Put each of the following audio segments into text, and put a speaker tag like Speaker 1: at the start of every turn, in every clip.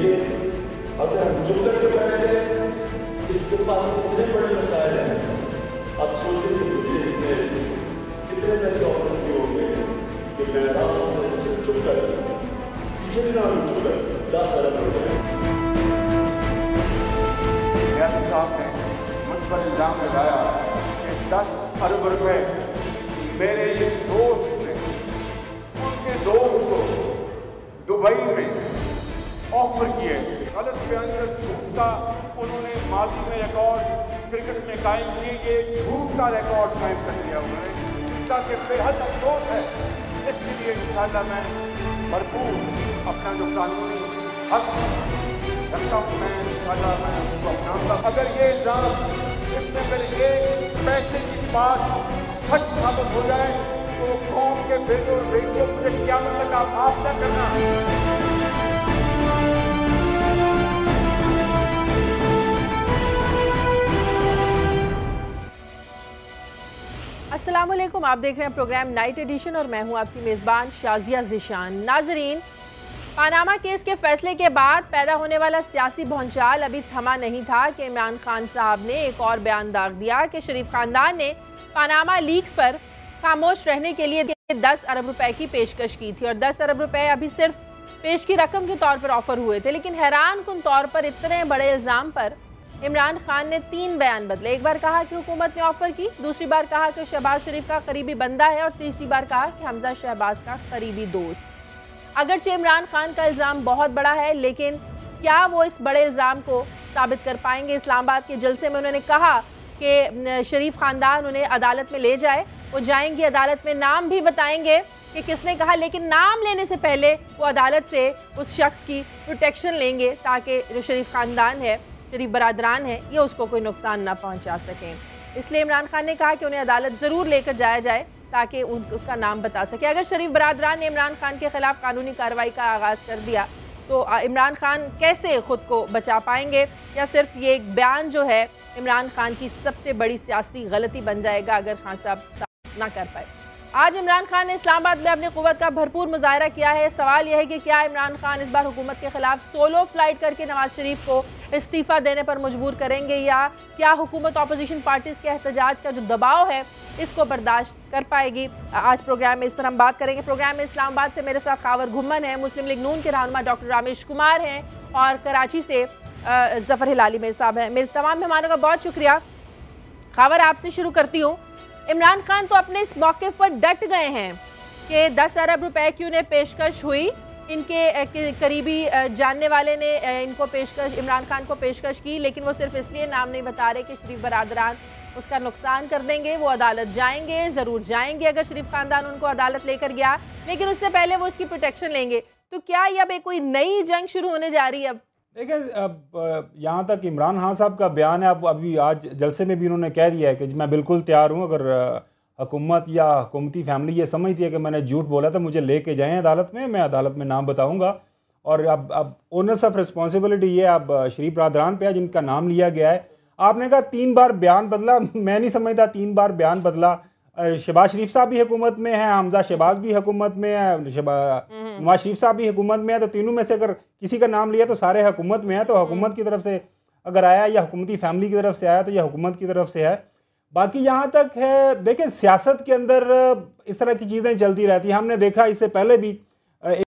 Speaker 1: देखिए, अगर हम चुप करके बैठे, इसके पास इतने बड़े मसाइल हैं, अब सोचिए कि मुझे इसने कितने पैसे ऑफर किए होंगे कि मैं आराम से चुप कर पीछे भी ना चुप कर 10 अरब रुपए।
Speaker 2: रियासत साहब ने मुझ पर इल्ज़ाम लगाया कि 10 अरब रुपए मेरे एक दोस्त ने उनके दोस्त को दुबई में ऑफर किए। गलत बयान और झूठ का उन्होंने माजी में रिकॉर्ड क्रिकेट में कायम किए, ये झूठ का रिकॉर्ड कायम कर दिया उन्होंने, जिसका कि बेहद अफसोस है। इसके लिए इंशाअल्लाह मैं भरपूर अपना जो कानूनी हक रखता हूँ, मैं इंशाअल्लाह मैं उसको अपनाऊंगा। अगर ये इल्ज़ाम इसमें अगर ये पैसे की बात सच साबित हो जाए तो कौम के बेटों और बेटियों मुझे क़यामत तक आप माफ न करना।
Speaker 3: अस्सलाम वालेकुम, आप देख रहे हैं प्रोग्राम नाइट एडिशन और मैं हूं आपकी मेज़बान शाजिया ज़िशान। नाजरीन, पानामा केस के फैसले के बाद पैदा होने वाला सियासी भौंचाल अभी थमा नहीं था कि इमरान खान साहब ने एक और बयान दाग दिया कि शरीफ खानदान ने पानामा लीक्स पर खामोश रहने के लिए 10 अरब रुपए की पेशकश की थी और 10 अरब रुपए अभी सिर्फ पेश की रकम के तौर पर ऑफर हुए थे। लेकिन हैरान कुन तौर पर इतने बड़े इल्ज़ाम पर इमरान खान ने 3 बयान बदले। एक बार कहा कि हुकूमत ने ऑफर की, दूसरी बार कहा कि शहबाज शरीफ का करीबी बंदा है और तीसरी बार कहा कि हमजा शहबाज का करीबी दोस्त। अगरचे इमरान खान का इल्ज़ाम बहुत बड़ा है, लेकिन क्या वो इस बड़े इल्ज़ाम को साबित कर पाएंगे? इस्लामाबाद के जलसे में उन्होंने कहा कि शरीफ खानदान उन्हें अदालत में ले जाए, वो जाएंगे अदालत में, नाम भी बताएंगे कि किसने कहा, लेकिन नाम लेने से पहले वो अदालत से उस शख्स की प्रोटेक्शन लेंगे ताकि जो शरीफ खानदान है, शरीफ बरादरान है, ये उसको कोई नुकसान ना पहुंचा सकें। इसलिए इमरान खान ने कहा कि उन्हें अदालत ज़रूर लेकर जाया जाए ताकि उसका नाम बता सके। अगर शरीफ बरादरान ने इमरान खान के ख़िलाफ़ कानूनी कार्रवाई का आगाज़ कर दिया तो इमरान खान कैसे ख़ुद को बचा पाएंगे, या सिर्फ ये एक बयान जो है इमरान खान की सबसे बड़ी सियासी गलती बन जाएगा अगर खान साहब ना कर पाए। आज इमरान खान ने इस्लामाबाद में अपनी क़ुव्वत का भरपूर मुजाहरा किया है। सवाल यह है कि क्या इमरान खान इस बार हुकूमत के खिलाफ सोलो फ्लाइट करके नवाज शरीफ को इस्तीफ़ा देने पर मजबूर करेंगे, या क्या हुकूमत अपोजिशन पार्टीज़ के एहतजाज का जो दबाव है इसको बर्दाश्त कर पाएगी? आज प्रोग्राम में इस पर हम बात करेंगे। प्रोग्राम में इस्लामाबाद से मेरे साथ खावर घुम्मन है, मुस्लिम लीग नून के रहनुमा डॉक्टर रामेश कुमार हैं और कराची से ज़फ़र हिलाली मेरे साहब हैं। मेरे तमाम मेहमानों का बहुत शुक्रिया। खावर, आपसे शुरू करती हूँ। इमरान खान तो अपने इस मौक़िफ़ पर डट गए हैं कि 10 अरब रुपए की उन्हें पेशकश हुई, इनके करीबी जानने वाले ने इनको पेशकश, इमरान खान को पेशकश की, लेकिन वो सिर्फ इसलिए नाम नहीं बता रहे कि शरीफ बरादरान उसका नुकसान कर देंगे। वो अदालत जाएंगे, ज़रूर जाएंगे अगर शरीफ खानदान उनको अदालत लेकर गया, लेकिन उससे पहले वो उसकी प्रोटेक्शन लेंगे। तो क्या ये अब एक कोई नई जंग शुरू होने जा रही है? अब
Speaker 4: देखिए, अब यहाँ तक इमरान खान साहब का बयान है, अब अभी आज जलसे में भी उन्होंने कह दिया है कि मैं बिल्कुल तैयार हूँ, अगर हुकूमत या हुकूमती फैमिली ये समझती है कि मैंने झूठ बोला तो मुझे लेके जाएं अदालत में, मैं अदालत में नाम बताऊँगा। और अब ओनर्स ऑफ रिस्पॉन्सिबिलिटी ये अब शरीफ बरादरान पे है जिनका नाम लिया गया है। आपने कहा 3 बार बयान बदला, मैं नहीं समझता 3 बार बयान बदला। शहबाज शरीफ साहब भी हुकूमत में है, हमजा शहबाज भी हुकूमत में है, नवाज शरीफ साहब भी हुकूमत में है, तो तीनों में से अगर किसी का नाम लिया तो सारे हुकूमत में है। तो हुकूमत की तरफ से अगर आया या हुकूमती फैमिली की तरफ से आया तो यह हुकूमत की तरफ से है। बाकी यहाँ तक है, देखें सियासत के अंदर इस तरह की चीज़ें चलती रहती हैं। हमने देखा इससे पहले भी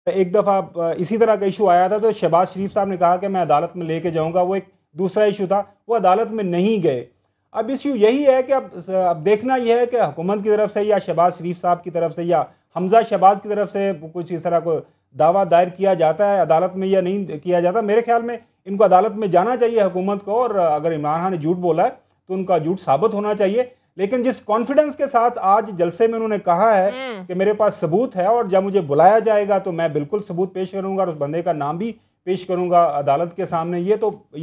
Speaker 4: एक दफ़ा इसी तरह का इशू आया था तो शहबाज शरीफ साहब ने कहा कि मैं अदालत में लेके जाऊँगा, वो एक दूसरा इशू था, वो अदालत में नहीं गए। अब इशू यही है कि अब देखना यह है कि हुकूमत की तरफ से या शहबाज शरीफ साहब की तरफ से या हमजा शहबाज की तरफ से कुछ इस तरह को दावा दायर किया जाता है अदालत में या नहीं किया जाता। मेरे ख्याल में इनको अदालत में जाना चाहिए हुकूमत को, और अगर इमरान खान ने झूठ बोला है तो उनका झूठ साबित होना चाहिए। लेकिन जिस कॉन्फिडेंस के साथ आज जलसे में उन्होंने कहा है कि मेरे पास सबूत है और जब मुझे बुलाया जाएगा तो मैं बिल्कुल सबूत पेश करूंगा और उस बंदे का नाम भी पेश करूंगा अदालत के सामने, ये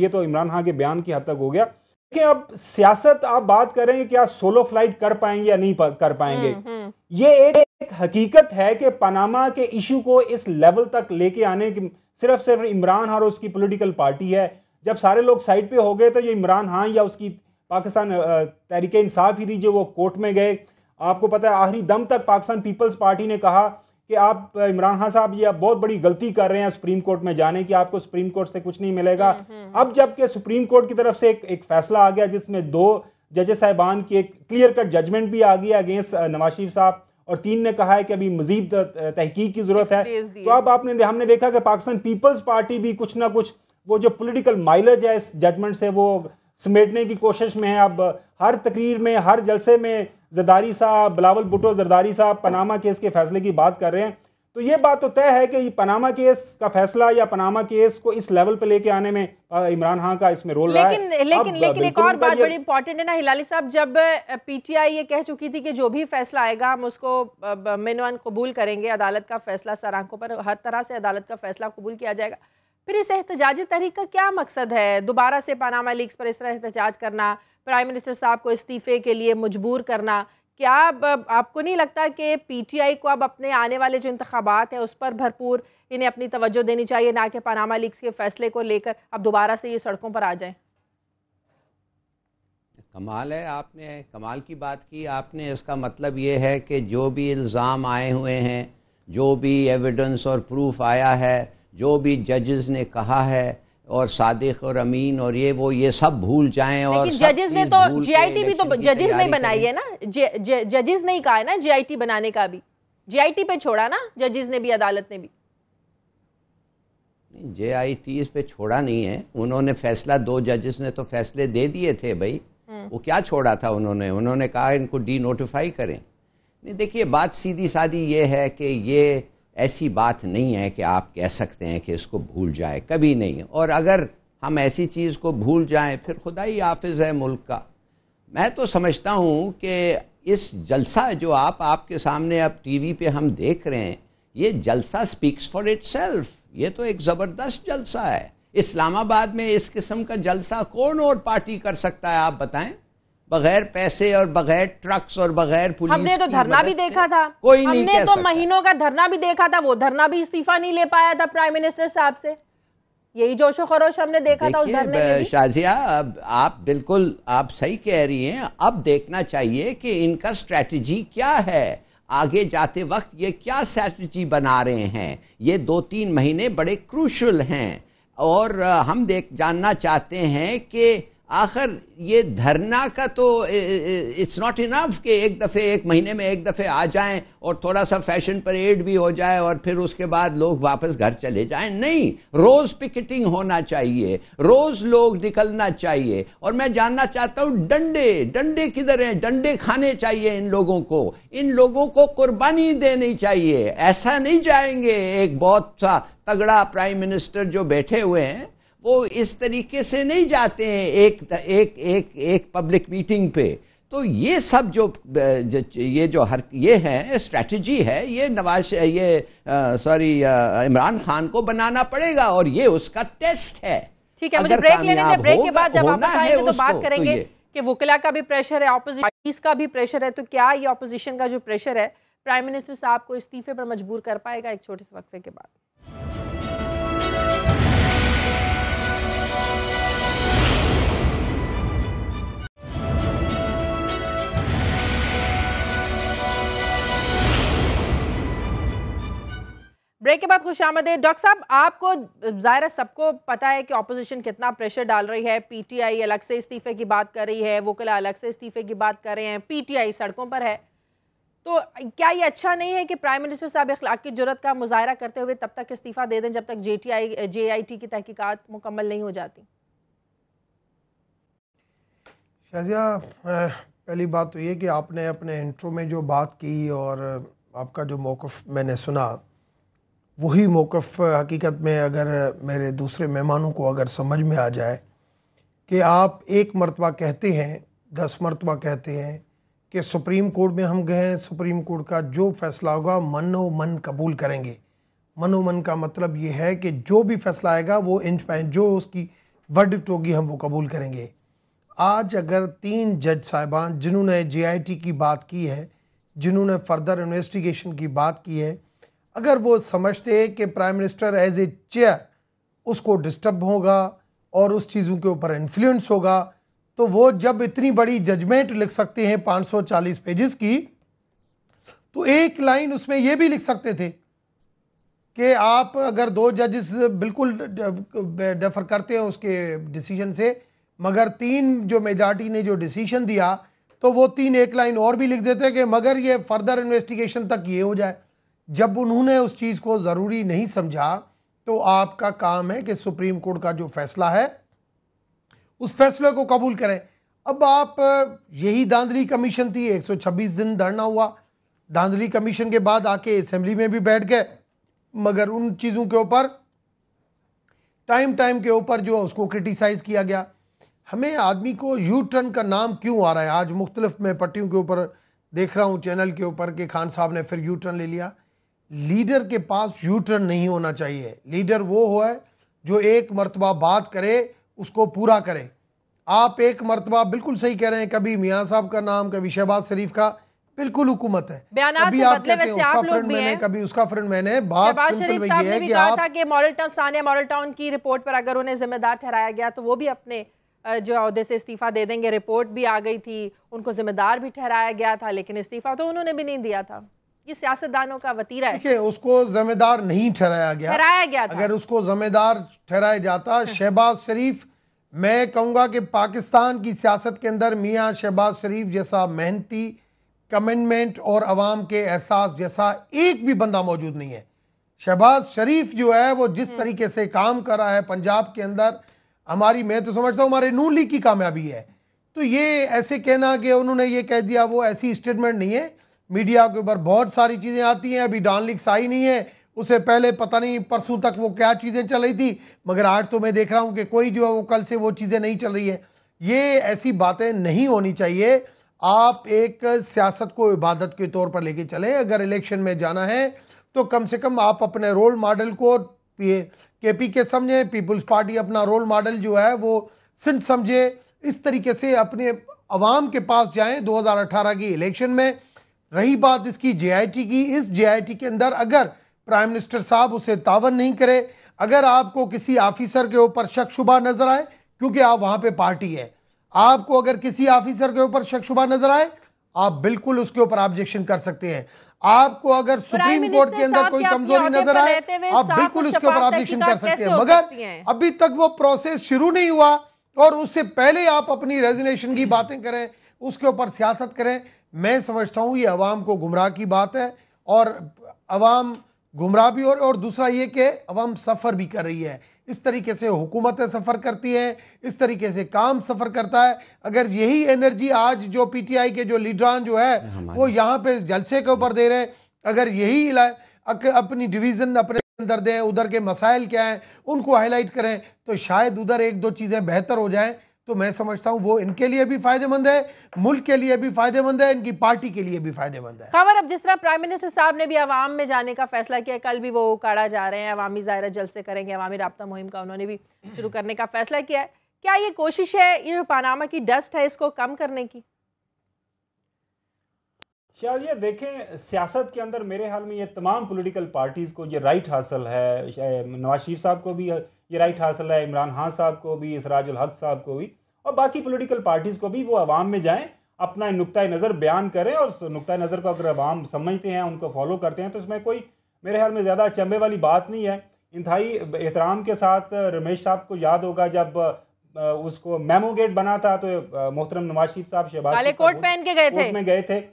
Speaker 4: तो इमरान खान के बयान की हद तक हो गया। कि अब सियासत आप बात करेंगे क्या सोलो फ्लाइट कर पाएंगे या नहीं कर पाएंगे, ये एक हकीकत है कि पनामा के इशू को इस लेवल तक लेके आने की सिर्फ इमरान खान और उसकी पॉलिटिकल पार्टी है। जब सारे लोग साइड पे हो गए तो ये इमरान खान या उसकी पाकिस्तान तहरीक इंसाफ ही थी जो वो कोर्ट में गए। आपको पता है आखिरी दम तक पाकिस्तान पीपल्स पार्टी ने कहा कि आप इमरान खान साहब ये बहुत बड़ी गलती कर रहे हैं सुप्रीम कोर्ट में जाने की, आपको सुप्रीम कोर्ट से कुछ नहीं मिलेगा। अब जबकि सुप्रीम कोर्ट की तरफ से एक फैसला आ गया जिसमें 2 जजेस साहिबान की एक क्लियर कट जजमेंट भी आ गई अगेंस्ट नवाज शरीफ साहब, और 3 ने कहा है कि अभी मजीद तहकीक की जरूरत है। तो अब हमने देखा कि पाकिस्तान पीपल्स पार्टी भी कुछ ना कुछ वो जो पॉलिटिकल माइलेज है इस जजमेंट से वो समेटने की कोशिश में है। अब हर तकरीर में, हर जलसे में जरदारी साहब, बिलावल भुट्टो जरदारी साहब पनामा केस के फैसले की बात कर रहे हैं। तो ये बात तो तय है कि पनामा केस का फैसला या पनामा केस को इस लेवल पे लेके आने में इमरान खान का इसमें रोल रहा है।
Speaker 3: लेकिन एक और बात बड़ी इंपॉर्टेंट है ना हिलाली साहब, जब पीटीआई ये कह चुकी थी कि जो भी फैसला आएगा हम उसको मेनवान कबूल करेंगे, अदालत का फैसला सर आंखों पर, हर तरह से अदालत का फैसला कबूल किया जाएगा, फिर इस एहतजाजी तहरीक का क्या मकसद है? दोबारा से पनामा लीक्स पर इस तरह एहतजाज करना, प्राइम मिनिस्टर साहब को इस्तीफे के लिए मजबूर करना, क्या आपको नहीं लगता कि पीटीआई को अब अपने आने वाले जो इंतखाबात हैं उस पर भरपूर इन्हें अपनी तवज्जो देनी चाहिए, ना कि पनामा लीक्स के फैसले को लेकर अब दोबारा से ये सड़कों पर आ जाएं?
Speaker 5: कमाल है, आपने कमाल की बात की आपने। इसका मतलब ये है कि जो भी इल्ज़ाम आए हुए हैं, जो भी एविडेंस और प्रूफ आया है, जो भी जजेस ने कहा है और सादिक और अमीन और ये सब भूल जाएं। और
Speaker 3: जजेस ने तो जीआईटी भी तो जजेस ने बनाई है ना, जजेस ने ही कहा है ना जीआईटी बनाने का, भी जीआईटी पे छोड़ा ना जजेस ने भी, अदालत ने भी।
Speaker 5: जेआईटी पे छोड़ा नहीं है उन्होंने फैसला, 2 जजेस ने तो फैसले दे दिए थे भाई, वो क्या छोड़ा था उन्होंने कहा इनको डी नोटिफाई करें। नहीं, देखिए बात सीधी सादी ये है कि ये ऐसी बात नहीं है कि आप कह सकते हैं कि इसको भूल जाए, कभी नहीं। और अगर हम ऐसी चीज़ को भूल जाएं फिर खुदा ही हाफिज है मुल्क का। मैं तो समझता हूँ कि इस जलसा जो आपके सामने अब टीवी पे हम देख रहे हैं, ये जलसा स्पीक्स फॉर इटसेल्फ। ये तो एक ज़बरदस्त जलसा है। इस्लामाबाद में इस किस्म का जलसा कौन और पार्टी कर सकता है, आप बताएं? बगैर पैसे और बगैर ट्रक्स और बगैर पुलिस।
Speaker 3: हमने तो धरना भी देखा था,
Speaker 5: कोई नहीं कह सकता।
Speaker 3: हमने तो महीनों का धरना भी देखा था, वो धरना भी इस्तीफा नहीं ले पाया था प्राइम मिनिस्टर साहब से। यही जोशो खरोश हमने देखा था उस धरने में।
Speaker 5: शाजिया, अब आप बिल्कुल आप सही कह रही हैं। अब देखना चाहिए कि इनका स्ट्रैटेजी क्या है, आगे जाते वक्त ये क्या स्ट्रैटेजी बना रहे हैं। ये 2-3 महीने बड़े क्रूशल हैं और हम जानना चाहते हैं कि आखिर ये धरना का तो इट्स नॉट इनफ कि एक महीने में एक दफ़े आ जाएं और थोड़ा सा फैशन परेड भी हो जाए और फिर उसके बाद लोग वापस घर चले जाएं। नहीं, रोज़ पिकेटिंग होना चाहिए, रोज़ लोग निकलना चाहिए। और मैं जानना चाहता हूँ डंडे किधर हैं? डंडे खाने चाहिए इन लोगों को कुर्बानी देनी चाहिए। ऐसा नहीं जाएंगे। एक बहुत सा तगड़ा प्राइम मिनिस्टर जो बैठे हुए हैं वो इस तरीके से नहीं जाते हैं एक पब्लिक मीटिंग पे। तो ये सब ये है स्ट्रैटेजी है, ये इमरान खान को बनाना पड़ेगा और ये उसका टेस्ट है।
Speaker 3: ठीक है, मुझे ब्रेक लेने दें। ब्रेक के बाद जब वापस आएंगे तो बात करेंगे कि वुकला का भी प्रेशर है, ऑपोजिशन का भी प्रेशर है। तो क्या ये ऑपोजिशन का जो प्रेशर है प्राइम मिनिस्टर साहब को इस्तीफे पर मजबूर कर पाएगा? एक छोटे से वक्फे के बाद। ब्रेक के बाद खुशामदीद। डॉक्टर साहब, आपको ज़ाहिर है सबको पता है कि ऑपोजिशन कितना प्रेशर डाल रही है। पीटीआई अलग से इस्तीफे की बात कर रही है, वुकला अलग से इस्तीफे की बात कर रहे हैं, पीटीआई सड़कों पर है। तो क्या ये अच्छा नहीं है कि प्राइम मिनिस्टर साहब अखलाक की जुर्रत का मुजाहरा करते हुए तब तक इस्तीफा दे दें जब तक जेआईटी की तहकीकात मुकम्मल नहीं हो जाती?
Speaker 6: शाजिया, पहली बात तो ये कि आपने अपने इंट्रो में जो बात की और आपका जो मौक़िफ़ मैंने सुना, वही मौक़िफ़ हकीकत में अगर मेरे दूसरे मेहमानों को अगर समझ में आ जाए कि आप एक मरतबा कहते हैं, 10 मरतबा कहते हैं कि सुप्रीम कोर्ट में हम गए, सुप्रीम कोर्ट का जो फ़ैसला होगा मनो मन कबूल करेंगे। मनो मन का मतलब ये है कि जो भी फ़ैसला आएगा वो इंच पे जो उसकी वर्डिक्ट होगी हम वो कबूल करेंगे। आज अगर 3 जज साहिबान जिन्होंने जेआईटी की बात की है, जिन्होंने फर्दर इन्वेस्टिगेशन की बात की है, अगर वो समझते कि prime minister as a chair उसको डिस्टर्ब होगा और उस चीज़ों के ऊपर इन्फ्लुएंस होगा, तो वो जब इतनी बड़ी जजमेंट लिख सकते हैं 540 पेजेस की, तो एक लाइन उसमें ये भी लिख सकते थे कि आप अगर 2 जजेस बिल्कुल डेफर करते हैं उसके डिसीजन से, मगर 3 जो मेजॉरिटी ने जो डिसीजन दिया तो वो 3 एक लाइन और भी लिख देते हैं कि मगर ये फर्दर इन्वेस्टिगेशन तक ये हो जाए। जब उन्होंने उस चीज़ को ज़रूरी नहीं समझा तो आपका काम है कि सुप्रीम कोर्ट का जो फैसला है उस फैसले को कबूल करें। अब आप यही धांधली कमीशन थी, 126 दिन धरना हुआ, धांधली कमीशन के बाद आके असेंबली में भी बैठ गए, मगर उन चीज़ों के ऊपर टाइम के ऊपर जो उसको क्रिटिसाइज़ किया गया। हमें आदमी को यू टर्न का नाम क्यों आ रहा है? आज मुख्तलिफ मैं पट्टियों के ऊपर देख रहा हूँ चैनल के ऊपर कि खान साहब ने फिर यू टर्न ले लिया। लीडर के पास यू टर्न नहीं होना चाहिए। लीडर वो है जो एक मरतबा बात करे उसको पूरा करे। आप एक मरतबा बिल्कुल सही कह रहे हैं, कभी मियाँ साहब का नाम, कभी शहबाज शरीफ का, बिल्कुल हुकूमत है, कभी आप कहते हैं उसका फ्रेंड मैंने, कभी उसका फ्रेंड मैंने। बात सिंपल वही है कि आप
Speaker 3: कि model town, Sania model town की रिपोर्ट पर अगर उन्हें जिम्मेदार ठहराया गया तो वो भी अपने जो ओहदे से इस्तीफा दे देंगे। रिपोर्ट भी आ गई थी, उनको जिम्मेदार भी ठहराया गया था, लेकिन इस्तीफा तो उन्होंने भी नहीं दिया था। ये सियासतदानों का वतीरा है।
Speaker 6: देखिए, उसको जिम्मेदार नहीं ठहराया गया था। अगर उसको जिम्मेदार ठहराया जाता, शहबाज शरीफ, मैं कहूँगा कि पाकिस्तान की सियासत के अंदर मियाँ शहबाज शरीफ जैसा मेहनती, कमिटमेंट और अवाम के एहसास जैसा एक भी बंदा मौजूद नहीं है। शहबाज शरीफ जो है वो जिस तरीके से काम कर रहा है पंजाब के अंदर, हमारी, मैं तो समझता हूँ हमारे नून लीग की कामयाबी है। तो ये ऐसे कहना कि उन्होंने ये कह दिया, वो ऐसी स्टेटमेंट नहीं है। मीडिया के ऊपर बहुत सारी चीज़ें आती हैं, अभी डॉन लीग्स आई नहीं है, उससे पहले पता नहीं परसों तक वो क्या चीज़ें चल रही थी, मगर आज तो मैं देख रहा हूँ कि कोई जो है वो कल से वो चीज़ें नहीं चल रही है। ये ऐसी बातें नहीं होनी चाहिए। आप एक सियासत को इबादत के तौर पर लेके चलें। अगर इलेक्शन में जाना है तो कम से कम आप अपने रोल मॉडल को KP के समझें, पीपल्स पार्टी अपना रोल मॉडल जो है वो सिंध समझे। इस तरीके से अपने अवाम के पास जाएं। 2018 की इलेक्शन में रही बात इसकी JIT की, इस JIT के अंदर अगर प्राइम मिनिस्टर साहब उसे तावन नहीं करे, अगर आपको किसी ऑफिसर के ऊपर शक शुबा नजर आए, क्योंकि आप वहां पे पार्टी है, आपको अगर किसी ऑफिसर के ऊपर शक शुबा नजर आए, आप बिल्कुल उसके ऊपर ऑब्जेक्शन कर सकते हैं। आपको अगर सुप्रीम कोर्ट के अंदर कोई कमजोरी नजर आए, आप बिल्कुल उसके ऊपर ऑब्जेक्शन कर सकते हैं। मगर अभी तक वो प्रोसेस शुरू नहीं हुआ और उससे पहले आप अपनी रेजिग्नेशन की बातें करें, उसके ऊपर सियासत करें। मैं समझता हूँ ये अवाम को गुमराह की बात है, और अवाम गुमराह भी और दूसरा ये कि अवाम सफ़र भी कर रही है। इस तरीके से हुकूमतें सफ़र करती हैं, इस तरीके से काम सफ़र करता है। अगर यही एनर्जी आज जो PTI के जो लीडरान जो है वो यहाँ पे जलसे के ऊपर दे रहे हैं, अगर यही अपनी डिवीज़न अपने अंदर दें, उधर के मसाइल क्या हैं उनको हाईलाइट करें, तो शायद उधर 1-2 चीज़ें बेहतर हो जाएं। तो मैं समझता हूँ वो इनके लिए भी फ़ायदेमंद है, मुल्क के लिए भी फ़ायदेमंद है, इनकी पार्टी के लिए भी फ़ायदेमंद है।
Speaker 3: खबर अब जिस तरह प्राइम मिनिस्टर साहब ने भी अवाम में जाने का फैसला किया, कल भी वो काढ़ा जा रहे हैं, अवामी ज़ाहिरा जलसे करेंगे, अवामी राब्ता मुहिम का उन्होंने भी शुरू करने का फैसला किया है। क्या ये कोशिश है, ये जो पनामा की डस्ट है, इसको कम करने की?
Speaker 4: शायद ये देखें, सियासत के अंदर मेरे ख्याल में ये तमाम पॉलिटिकल पार्टीज़ को ये राइट हासिल है। नवाज शरीफ साहब को भी ये राइट हासिल है, इमरान खान साहब को भी, इसराजुल हक साहब को भी, और बाकी पॉलिटिकल पार्टीज़ को भी। वो अवाम में जाएं, अपना नुक्ता नज़र बयान करें, और नुक्ता नज़र को अगर अवाम समझते हैं, उनको फॉलो करते हैं, तो इसमें कोई मेरे ख्याल में ज़्यादा अचंभे वाली बात नहीं है। इंतहाई एहतराम के साथ रमेश साहब को याद होगा जब उसको मेमो गेट बना था, तो मोहतरम नवाज शरीफ साहब शहबाज
Speaker 3: कोट पहन के
Speaker 4: गए थे।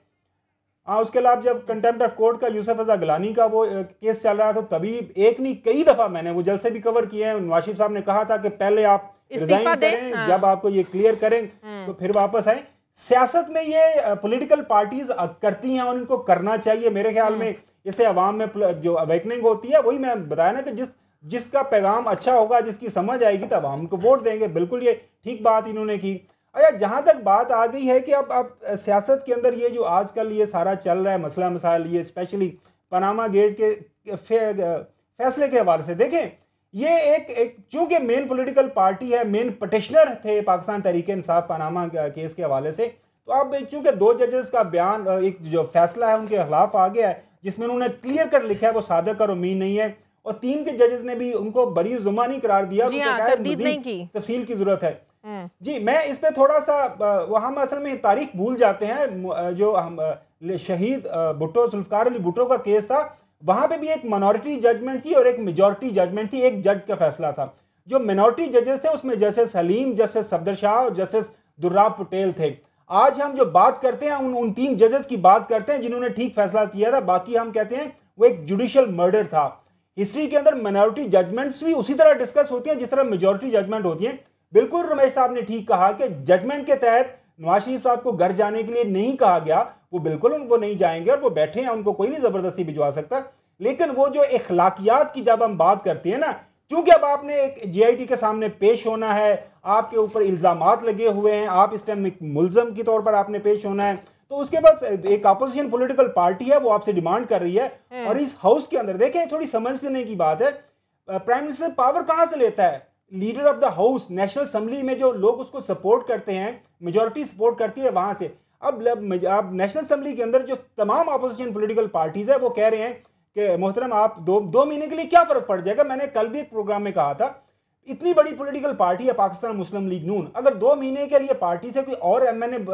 Speaker 4: हाँ, उसके अलावा जब कंटेम्प्ट ऑफ कोर्ट का यूसुफ रजा गिलानी का वो केस चल रहा था, तो तभी एक नहीं कई दफ़ा मैंने वो जलसे भी कवर किए हैं। नवाज शरीफ साहब ने कहा था कि पहले आप रिजाइन करें, हाँ। जब आपको ये क्लियर करें तो फिर वापस आए। सियासत में ये पॉलिटिकल पार्टीज करती हैं और इनको करना चाहिए मेरे ख्याल में। इससे अवाम में जो अवेकनिंग होती है, वही मैं बताया ना कि जिसका पैगाम अच्छा होगा, जिसकी समझ आएगी, तब अवाम को वोट देंगे। बिल्कुल ये ठीक बात इन्होंने की। अच्छा, जहाँ तक बात आ गई है कि अब सियासत के अंदर ये जो आजकल ये सारा चल रहा है मसला मसाइल, ये स्पेशली पनामा गेट के फैसले के हवाले से देखें, ये एक चूंकि मेन पॉलिटिकल पार्टी है, मेन पटिशनर थे पाकिस्तान तहरीक इंसाफ पनामा केस के हवाले से, तो अब चूंकि 2 जजेस का बयान, एक जो फैसला है उनके खिलाफ आ गया है, जिसमें उन्होंने क्लियर कट लिखा है वो सादिक और उम्मीद नहीं है, और 3 के जजेस ने भी उनको बरी जुमानी करार दिया, तफसील की जरूरत है। जी, मैं इस पे थोड़ा सा, हम असल में तारीख भूल जाते हैं। जो हम शहीद भुट्टो, जुल्फकार अली भुट्टो का केस था, वहां पे भी एक माइनॉरिटी जजमेंट थी और एक मेजॉरिटी जजमेंट थी, एक जज का फैसला था। जो मिनॉरिटी जजेस थे उसमें जस्टिस हलीम, जस्टिस सफदर शाह और जस्टिस दुर्राब पटेल थे। आज हम जो बात करते हैं उन 3 जजेस की बात करते हैं जिन्होंने ठीक फैसला किया था, बाकी हम कहते हैं वो एक जुडिशियल मर्डर था। हिस्ट्री के अंदर मिनॉरिटी जजमेंट्स भी उसी तरह डिस्कस होती हैं जिस तरह मेजॉरिटी जजमेंट होती है। बिल्कुल रमेश साहब ने ठीक कहा कि जजमेंट के तहत नवाज शरीफ साहब को घर जाने के लिए नहीं कहा गया, वो बिल्कुल वो नहीं जाएंगे और वो बैठे हैं, उनको कोई नहीं जबरदस्ती भिजवा सकता। लेकिन वो जो इखलाकियात की जब हम बात करते हैं ना, क्योंकि अब आपने एक JIT के सामने पेश होना है, आपके ऊपर इल्जामात लगे हुए हैं, आप इस टाइम एक मुल्जम के तौर पर आपने पेश होना है, तो उसके बाद एक अपोजिशन पॉलिटिकल पार्टी है वो आपसे डिमांड कर रही है। और इस हाउस के अंदर देखें, थोड़ी समझ लेने की बात है, प्राइम मिनिस्टर पावर कहां से लेता है? Leader of the house, national assembly में जो लोग उसको सपोर्ट करते हैं, मेजॉरिटी सपोर्ट करती है वहां से। अब नेशनल असेंबली के अंदर जो तमाम अपोजिशन पॉलिटिकल पार्टीज है वो कह रहे हैं कि मोहतरम आप दो महीने के लिए क्या फर्क पड़ जाएगा। मैंने कल भी एक प्रोग्राम में कहा था, इतनी बड़ी पॉलिटिकल पार्टी है पाकिस्तान मुस्लिम लीग नून, अगर 2 महीने के लिए पार्टी से कोई और MNA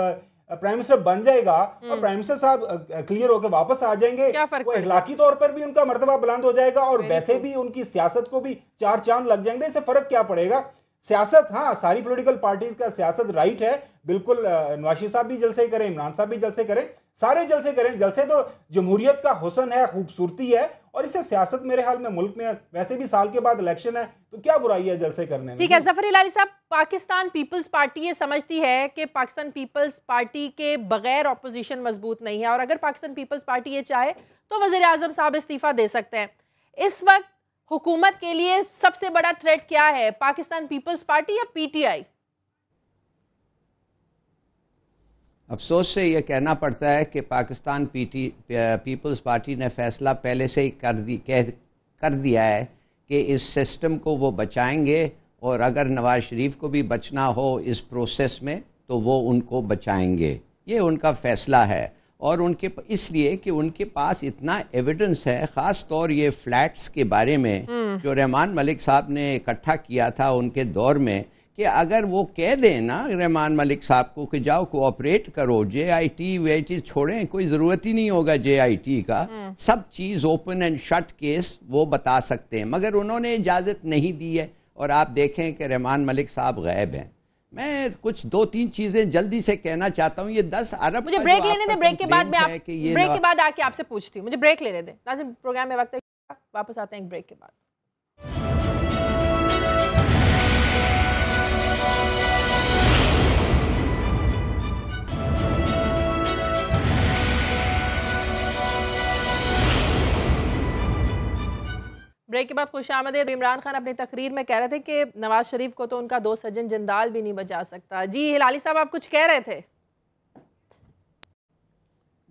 Speaker 4: प्राइम मिनिस्टर बन जाएगा और प्राइम मिनिस्टर साहब क्लियर होकर वापस आ जाएंगे, वो इखलाकी तौर पर भी उनका मर्तबा बुलंद हो जाएगा और वैसे भी उनकी सियासत को भी 4 चांद लग जाएंगे। इससे फर्क क्या पड़ेगा? सियासत, हाँ, सारी पॉलिटिकल पार्टीज का सियासत राइट है, बिल्कुल नवाज शरीफ साहब भी जलसे करें, इमरान साहब भी जलसे करें, सारे जलसे करें। जलसे तो जमहूरियत का हुस्न है, खूबसूरती है, और इससे सियासत मेरे ख्याल में मुल्क में वैसे भी साल के बाद इलेक्शन है, तो क्या बुराई है जलसे करने में।
Speaker 3: ठीक है जफर इलाही साहब, पाकिस्तान पीपल्स पार्टी ये समझती है कि पाकिस्तान पीपल्स पार्टी के बगैर अपोजिशन मजबूत नहीं है, और अगर पाकिस्तान पीपल्स पार्टी ये चाहे तो वज़ीर आज़म साहब इस्तीफा दे सकते हैं। इस वक्त हुकूमत के लिए सबसे बड़ा थ्रेट क्या है, पाकिस्तान पीपल्स पार्टी या PTI?
Speaker 5: अफसोस से यह कहना पड़ता है कि पाकिस्तान पीपल्स पार्टी ने फैसला पहले से ही कर दिया है कि इस सिस्टम को वो बचाएंगे, और अगर नवाज शरीफ को भी बचना हो इस प्रोसेस में तो वो उनको बचाएंगे। ये उनका फैसला है, और उनके इसलिए कि उनके पास इतना एविडेंस है, ख़ास तौर ये फ्लैट्स के बारे में जो रहमान मलिक साहब ने इकट्ठा किया था उनके दौर में, कि अगर वो कह दें ना रहमान मलिक साहब को कि जाओ कोऑपरेट करो, JIT छोड़ें, कोई ज़रूरत ही नहीं होगा JIT का, सब चीज़ ओपन एंड शट केस वो बता सकते हैं, मगर उन्होंने इजाज़त नहीं दी है। और आप देखें कि रहमान मलिक साहब गायब हैं। मैं कुछ 2-3 चीज़ें जल्दी से कहना चाहता हूँ। ये 10 अरब,
Speaker 3: मुझे ब्रेक लेने दें, ब्रेक के बाद मैं ब्रेक के बाद आके आपसे पूछती हूँ, मुझे ब्रेक लेने दें। नाज़रीन, प्रोग्राम में वक्त है, वापस आते हैं एक ब्रेक के बाद। ब्रेक के बाद खुशामदीद। इमरान खान अपनी तकरीर में कह रहे थे कि नवाज शरीफ को तो उनका दोस्त सज्जन जिंदाल भी नहीं बचा सकता। जी हिलाली साहब, आप कुछ कह रहे थे?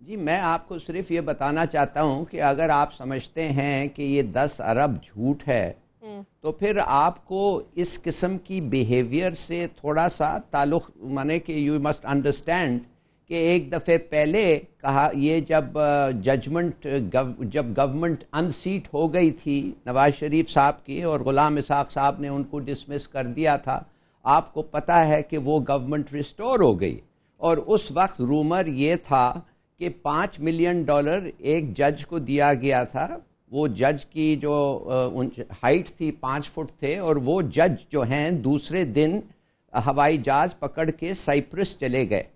Speaker 5: जी, मैं आपको सिर्फ ये बताना चाहता हूँ कि अगर आप समझते हैं कि ये 10 अरब झूठ है तो फिर आपको इस किस्म की बिहेवियर से थोड़ा सा ताल्लुक़, माने कि यू मस्ट अंडरस्टैंड कि एक दफ़े पहले कहा, ये जब गवर्नमेंट अनसीट हो गई थी नवाज शरीफ साहब की और ग़ुलाम इसाक़ साहब ने उनको डिसमिस कर दिया था, आपको पता है कि वो गवर्नमेंट रिस्टोर हो गई, और उस वक्त रूमर ये था कि $5 मिलियन एक जज को दिया गया था। वो जज की जो हाइट थी 5 फुट थे, और वो जज जो हैं दूसरे दिन हवाई जहाज़ पकड़ के साइप्रस चले गए,